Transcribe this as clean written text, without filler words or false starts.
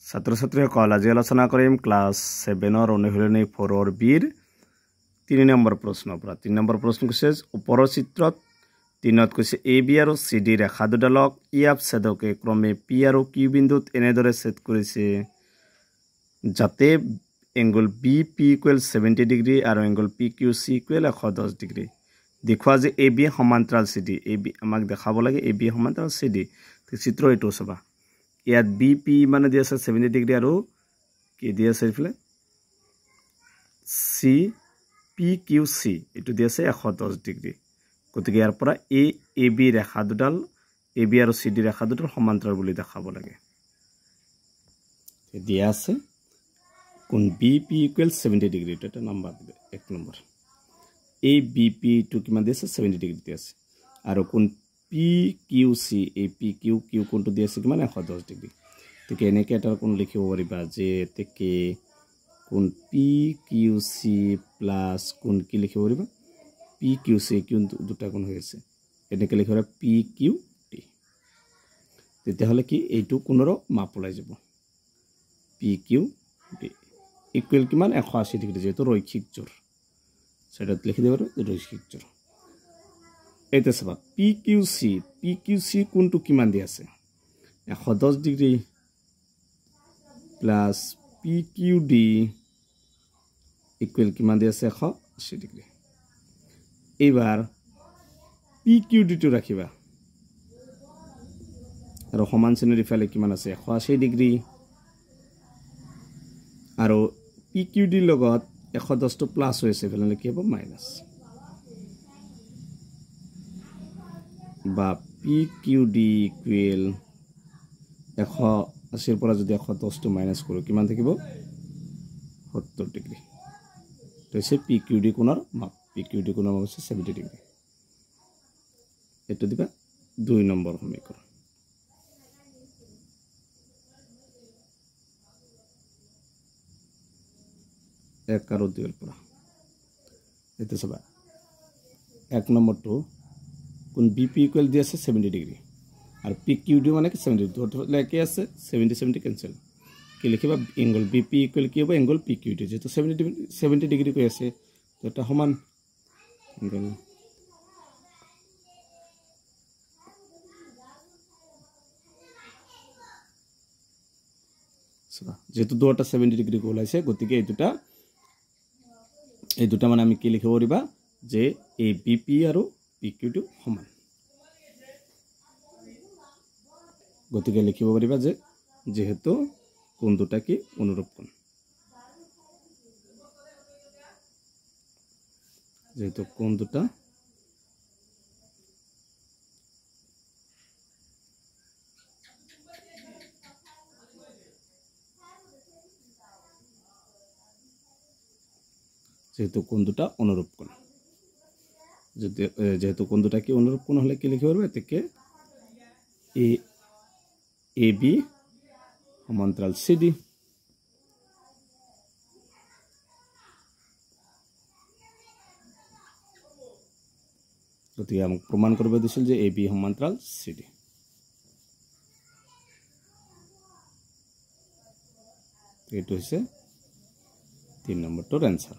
ছাত্ৰ ছাত্ৰীসকল আজি আলোচনা কৰিম ক্লাছ 7 অনুশীলনী 4 বিৰ 3 নম্বৰ প্ৰশ্নৰ পৰা 3 নম্বৰ প্ৰশ্ন কৈছে ওপৰৰ চিত্ৰত 3ত কৈছে AB আৰু CD ৰেখা দুডালক EF ছেদকে ক্ৰমে P আৰু Q বিন্দুত এনেদৰে ছেদ কৰিছে যাতে এংগল BP = 70 ডিগ্ৰী আৰু এংগল PQC = 110 ডিগ্ৰী দেখুৱা যে AB সমান্তৰাল CD AB আমাক দেখাব লাগে AB সমান্তৰাল CD চিত্ৰ এইটো চাবা ইয়াত BP মানে দি আছে 70 ডিগ্ৰী আৰু কি দি আছে ইফালে C PQC এটো দি আছে 110 ডিগ্ৰী গতিকে ইয়াৰ পৰা AB ৰেখা দুডাল AB আৰু CD ৰেখা দুডাল সমান্তৰাল বুলি দেখাব লাগে দিয়া আছে কোন BP = 70 ডিগ্ৰী এটা নাম্বাৰ দিবে 1 নম্বৰ ABP টু কিমান দি আছে 70 ডিগ্ৰী দি আছে আৰু কোন PQC APQ কোনটো দি আছে কিমান 110 ডিগ্ৰী ঠিক এনেকৈ এটা কোন লিখিব পাৰিবা যে তেকে কোন PQC প্লাস কোন কি লিখিব পাৰিবা PQC কোন দুটা কোন হৈ আছে এনেকৈ লিখিব PQT তেতিয়া হলে কি এইটো কোনৰ মাপ ওলাই যাব PQT ইকুৱেল কিমান 180 ডিগ্ৰী যেটো ৰৈখিক জোৰ সেটাত লিখি দেব ৰৈখিক জোৰ এটা সবা PQC কোনটো কিমান দি আছে 110 ডিগ্ৰী প্লাস PQD ইকুৱেল কিমান দি আছে 180 ডিগ্ৰী এবাৰ PQD টো ৰাখিবা আৰু সমান শ্ৰেণীৰ ইফালে কিমান আছে 180 ডিগ্ৰী আৰু PQD লগত 110 টো প্লাস হৈছে ফেলে কি হ'ব মাইনাস বা PQD ইকুৱেল 180 পৰা যদি 110 টো মাইনাস কৰো কিমান থাকিব 70 ডিগ্ৰী তো আছে PQD কোণৰ মাপ PQD কোণৰ মাপ আছে 70 ডিগ্ৰী এটো দিবা 2 নম্বৰ সমীকৰণ এক আৰু 2 এৰ পৰা এটো সবা 1 নম্বৰটো কোন BP ইকুৱেল দি আছে 70 ডিগ্ৰী আর PQD মানে কি 70 তো লেকে আছে 70 ক্যান্সেল কি লিখিবা এঙ্গল BP ইকুৱেল কি হ'ব এঙ্গল PQD যেটো 70 ডিগ্ৰী কই আছে তো এটা সমান এঙ্গল সবা যেটো দুটা 70 ডিগ্ৰী কোলাইছে গতিকে এই দুটা মানে আমি কি লিখিব পাৰিবা যে ABP আৰু PQD সমান গতিকে লিখিব পাৰিবা যে যেহেতু কোন দুটা কি অনুৰূপ কোণ যেহেতু কোন দুটা অনুরূপ কোণ যেহেতু কোন দুটা কি অনুরূপ কোণ হলে কি লিখিব পারবে এতে AB সমান্তরাল CD গতিকে আমাক প্রমাণ কৰিব দিছিল যে AB সমান্তৰাল CD এইটো হৈছে 3 নম্বৰটোৰ এনসাৰ